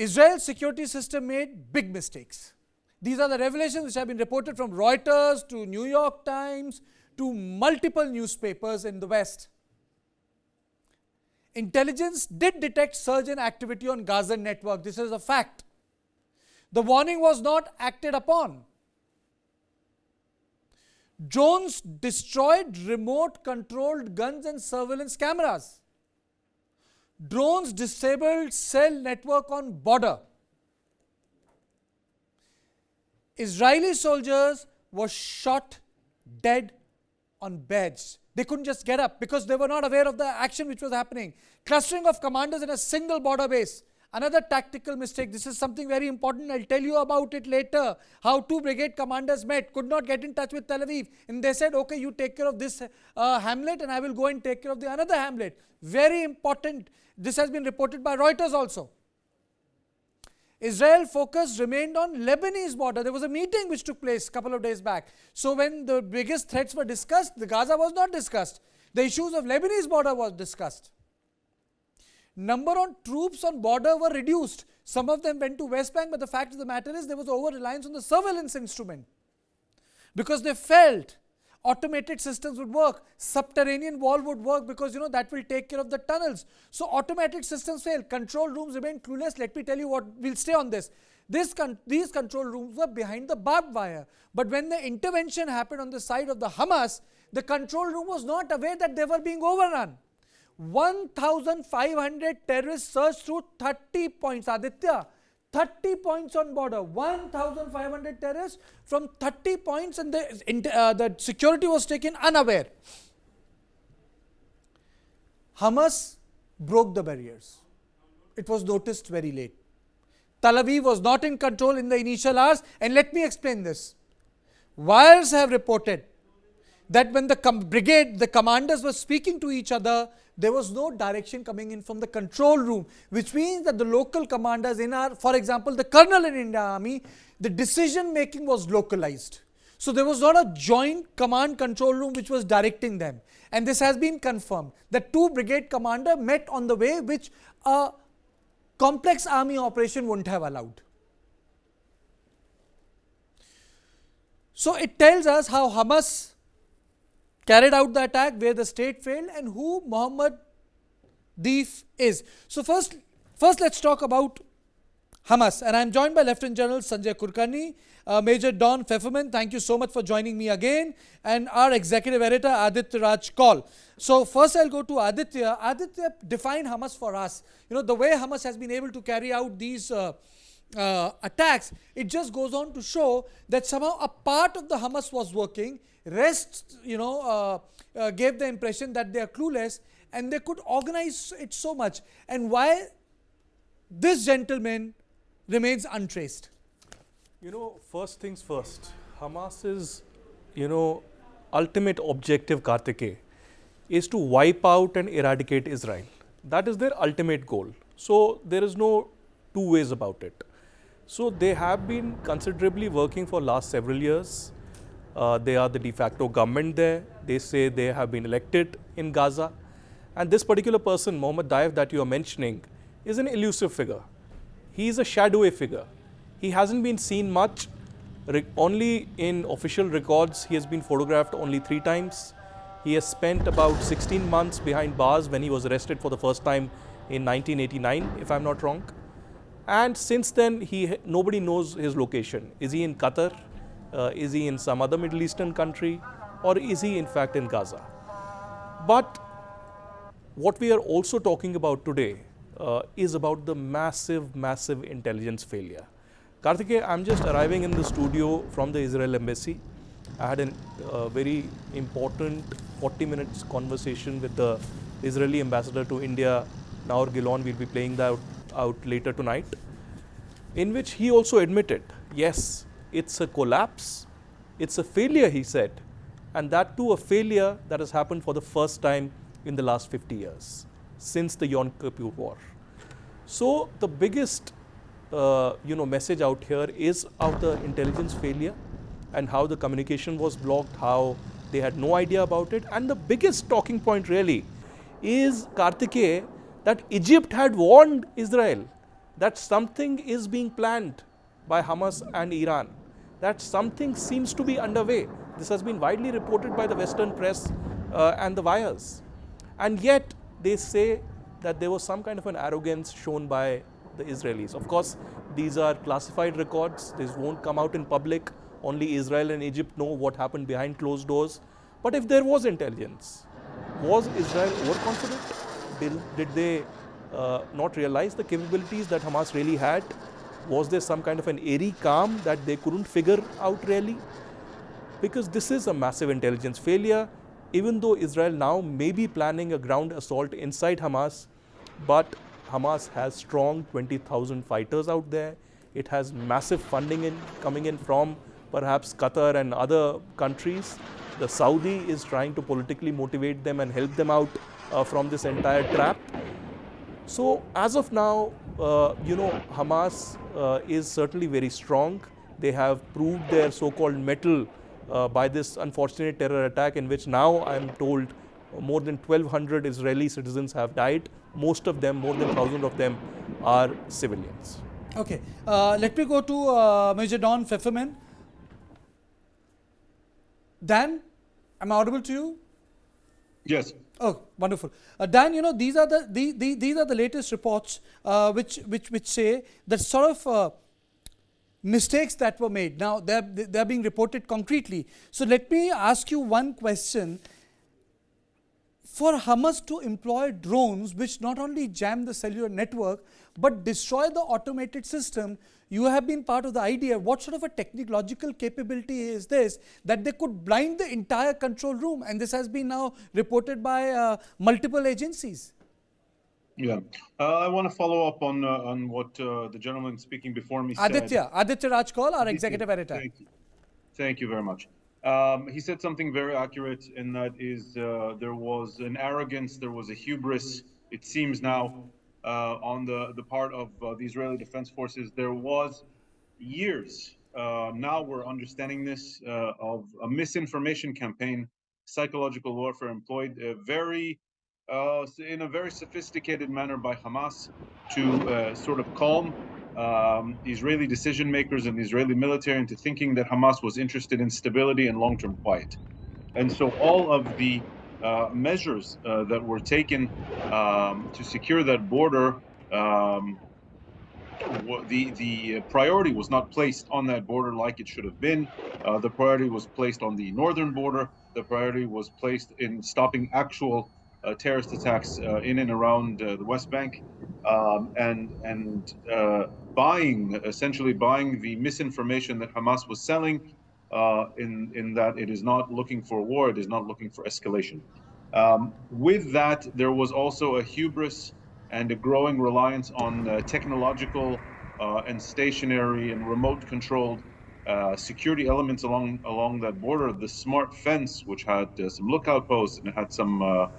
Israel's security system made big mistakes. These are the revelations which have been reported from Reuters to New York Times to multiple newspapers in the West. Intelligence did detect surge in activity on Gaza network. This is a fact. The warning was not acted upon. Drones destroyed remote controlled guns and surveillance cameras. Drones disabled cell network on border. Israeli soldiers were shot dead on beds. They couldn't just get up because they were not aware of the action which was happening. Clustering of commanders in a single border base. Another tactical mistake. This is something very important. I'll tell you about it later. How two brigade commanders met, could not get in touch with Tel Aviv. And they said, okay, you take care of this hamlet and I will go and take care of the another hamlet. Very important. This has been reported by Reuters also. Israel focus remained on Lebanese border. There was a meeting which took place a couple of days back. So when the biggest threats were discussed, the Gaza was not discussed. The issues of Lebanese border was discussed. Number of troops on border were reduced. Some of them went to West Bank, but the fact of the matter is there was over-reliance on the surveillance instrument. Because they felt automated systems would work, subterranean wall would work because that will take care of the tunnels. So automatic systems failed, control rooms remained clueless. Let me tell you what, we'll stay on this. These control rooms were behind the barbed wire. But when the intervention happened on the side of the Hamas, the control room was not aware that they were being overrun. 1,500 terrorists surged through 30 points. Aditya, 30 points on border, 1,500 terrorists from 30 points, and the security was taken unaware. Hamas broke the barriers. It was noticed very late. Tel Aviv was not in control in the initial hours, and let me explain this. Wires have reported that when the brigade, the commanders were speaking to each other, there was no direction coming in from the control room, which means that the local commanders for example, the colonel in Indian Army, the decision making was localized. So there was not a joint command control room which was directing them. And this has been confirmed. The two brigade commanders met on the way which a complex army operation wouldn't have allowed. So it tells us how Hamas carried out the attack, where the state failed, and who Mohammed Deif is. So first let's talk about Hamas, and I am joined by Lieutenant General Sanjay Kulkarni, Major Don Pfefferman. Thank you so much for joining me again, and our Executive Editor Aditya Kaul. So first I'll go to Aditya. Aditya, define Hamas for us. The way Hamas has been able to carry out these attacks, it just goes on to show that somehow a part of the Hamas was working. Rest, gave the impression that they are clueless, and they could organize it so much. And why this gentleman remains untraced? First things first, Hamas's, ultimate objective, Kartikeya, is to wipe out and eradicate Israel. That is their ultimate goal. So there is no two ways about it. So they have been considerably working for last several years. They are the de facto government there. They say they have been elected in Gaza. And this particular person, Mohammed Deif, that you are mentioning, is an elusive figure. He is a shadowy figure. He hasn't been seen much. Only in official records, he has been photographed only 3 times. He has spent about 16 months behind bars when he was arrested for the first time in 1989, if I'm not wrong. And since then, nobody knows his location. Is he in Qatar? Is he in some other Middle Eastern country, or is he in fact in Gaza? But what we are also talking about today is about the massive intelligence failure. Kartikeya, I'm just arriving in the studio from the Israel embassy. I had a very important 40 minutes conversation with the Israeli ambassador to India, Naor Gilon. We'll be playing that out later tonight, in which he also admitted, yes, it's a collapse, it's a failure, he said, and that too a failure that has happened for the first time in the last 50 years, since the Yom Kippur War. So the biggest message out here is of the intelligence failure and how the communication was blocked, how they had no idea about it. And the biggest talking point really is, Kartikeya, that Egypt had warned Israel that something is being planned by Hamas and Iran, that something seems to be underway. This has been widely reported by the Western press and the wires. And yet they say that there was some kind of an arrogance shown by the Israelis. Of course, these are classified records. These won't come out in public. Only Israel and Egypt know what happened behind closed doors. But if there was intelligence, was Israel overconfident? Did they not realize the capabilities that Hamas really had? Was there some kind of an airy calm that they couldn't figure out really? Because this is a massive intelligence failure, even though Israel now may be planning a ground assault inside Hamas, but Hamas has strong 20,000 fighters out there. It has massive funding coming in from perhaps Qatar and other countries. The Saudi is trying to politically motivate them and help them out from this entire trap. So as of now, Hamas is certainly very strong. They have proved their so-called mettle by this unfortunate terror attack, in which now I am told more than 1,200 Israeli citizens have died. Most of them, more than 1,000 of them, are civilians. Okay, let me go to Major Don Pfefferman. Dan, am I audible to you? Yes. Oh, wonderful. Dan, these are the latest reports which say that sort of mistakes that were made. Now they're being reported concretely. So let me ask you one question. For Hamas to employ drones which not only jam the cellular network but destroy the automated system, you have been part of the idea. What sort of a technological capability is this that they could blind the entire control room? And this has been now reported by multiple agencies. Yeah, I want to follow up on what the gentleman speaking before me said. Aditya Raj Kaul, our executive editor. Thank you very much. He said something very accurate, and that is there was an arrogance, there was a hubris, it seems now, on the part of the Israeli Defense Forces. There was years, now we're understanding this, of a misinformation campaign, psychological warfare employed in a very sophisticated manner by Hamas to sort of calm Israeli decision makers and the Israeli military into thinking that Hamas was interested in stability and long-term quiet. And so all of the measures that were taken to secure that border, the priority was not placed on that border like it should have been. The priority was placed on the northern border. The priority was placed in stopping actual terrorist attacks in and around the West Bank, and essentially buying the misinformation that Hamas was selling, in that it is not looking for war, it is not looking for escalation. With that, there was also a hubris and a growing reliance on technological and stationary and remote-controlled security elements along that border. The smart fence, which had some lookout posts and it had some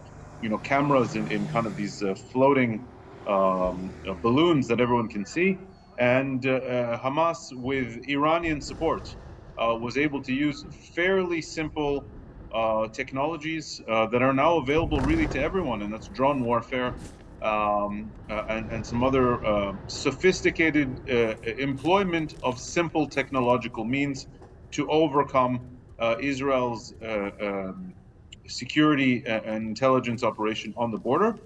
cameras in kind of these floating balloons that everyone can see. And Hamas, with Iranian support, was able to use fairly simple technologies that are now available really to everyone, and that's drone warfare, and some other sophisticated employment of simple technological means to overcome Israel's security and intelligence operation on the border.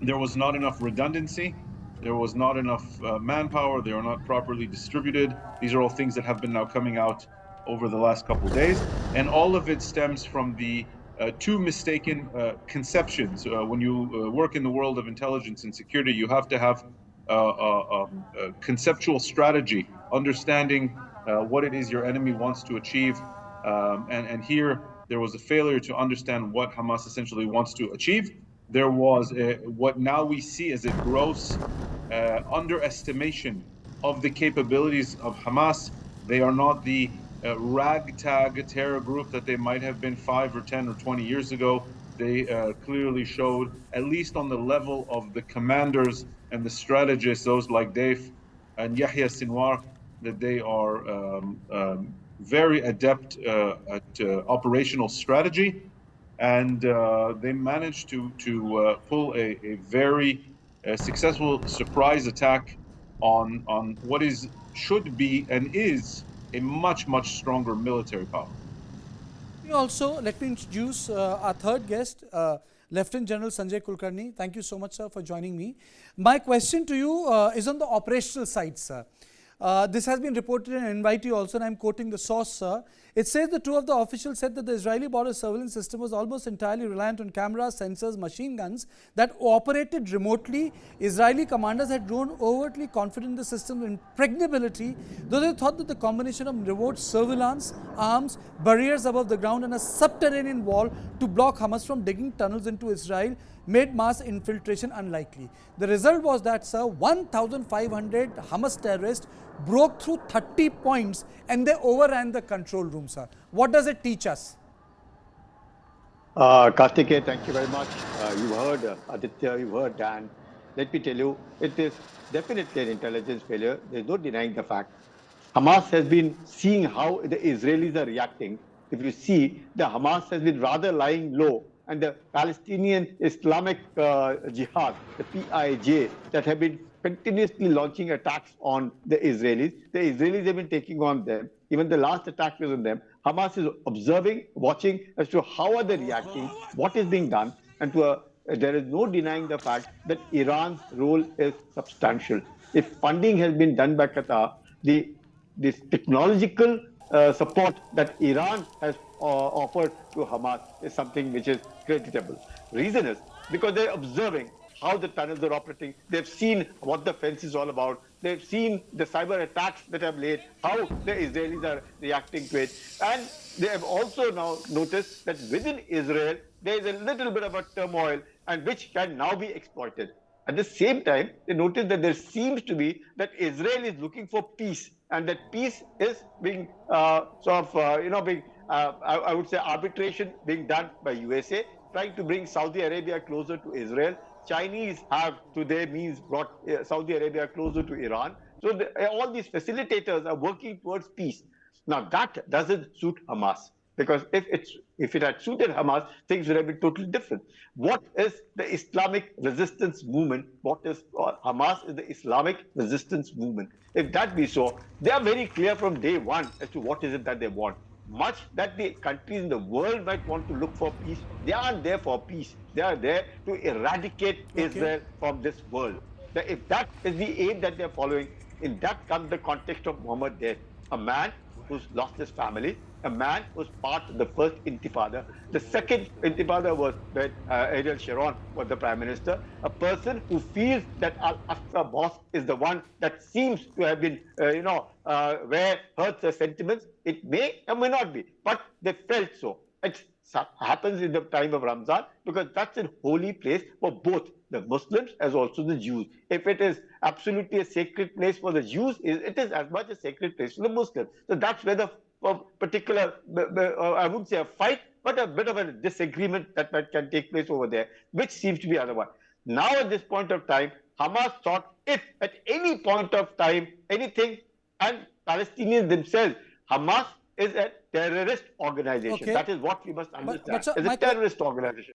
There was not enough redundancy. There was not enough manpower. They were not properly distributed. These are all things that have been now coming out over the last couple of days. And all of it stems from the two mistaken conceptions. When you work in the world of intelligence and security, you have to have a conceptual strategy, understanding what it is your enemy wants to achieve. And here, there was a failure to understand what Hamas essentially wants to achieve. There was what now we see as a gross underestimation of the capabilities of Hamas. They are not the ragtag terror group that they might have been 5 or 10 or 20 years ago. They clearly showed, at least on the level of the commanders and the strategists, those like Deif and Yahya Sinwar, that they are very adept at operational strategy. And they managed to pull a very a successful surprise attack on what is should be and is a much stronger military power. Also, let me introduce our third guest, Lieutenant General Sanjay Kulkarni. Thank you so much, sir, for joining me. My question to you is on the operational side, sir. This has been reported in NYT also, and I'm quoting the source, sir. It says the two of the officials said that the Israeli border surveillance system was almost entirely reliant on cameras, sensors, machine guns that operated remotely. Israeli commanders had grown overtly confident in the system's impregnability, though they thought that the combination of remote surveillance, arms, barriers above the ground, and a subterranean wall to block Hamas from digging tunnels into Israel made mass infiltration unlikely. The result was that, sir, 1,500 Hamas terrorists broke through 30 points and they overran the control room, sir. What does it teach us? Kartikeya, thank you very much. You heard Aditya, you heard Dan. Let me tell you, it is definitely an intelligence failure. There's no denying the fact. Hamas has been seeing how the Israelis are reacting. If you see, the Hamas has been rather lying low, and the Palestinian Islamic Jihad, the PIJ, that have been continuously launching attacks on the Israelis. The Israelis have been taking on them. Even the last attack was on them. Hamas is observing, watching as to how are they reacting, what is being done, and there is no denying the fact that Iran's role is substantial. If funding has been done by Qatar, this technological support that Iran has offered to Hamas is something which is creditable. Reason is because they're observing how the tunnels are operating. They've seen what the fence is all about. They've seen the cyber attacks that have laid, how the Israelis are reacting to it. And they have also now noticed that within Israel, there is a little bit of a turmoil and which can now be exploited. At the same time, they notice that there seems to be that Israel is looking for peace, and that peace is being I would say, arbitration being done by USA, trying to bring Saudi Arabia closer to Israel. Chinese have, to their means, brought Saudi Arabia closer to Iran. So all these facilitators are working towards peace. Now that doesn't suit Hamas, because if it had suited Hamas, things would have been totally different. What is the Islamic resistance movement? Hamas is the Islamic resistance movement. If that be so, they are very clear from day one as to what is it that they want. Much that the countries in the world might want to look for peace, they aren't there for peace. They are there to eradicate Israel from this world. If that is the aim that they're following, in that comes the context of Muhammad there. A man who's lost his family, a man who's part of the first intifada. The second intifada was when Ariel Sharon was the prime minister. A person who feels that Al-Aqsa Mosque is the one that seems to have been, where hurts their sentiments. It may or may not be, but they felt so. It happens in the time of Ramzan because that's a holy place for both the Muslims as also the Jews. If it is absolutely a sacred place for the Jews, it is as much a sacred place for the Muslims. So that's where the particular, I wouldn't say a fight, but a bit of a disagreement that can take place over there, which seems to be otherwise. Now at this point of time, Hamas thought if at any point of time anything, and Palestinians themselves, Hamas is a terrorist organization. Okay. That is what we must understand. Sir, It's a terrorist organization.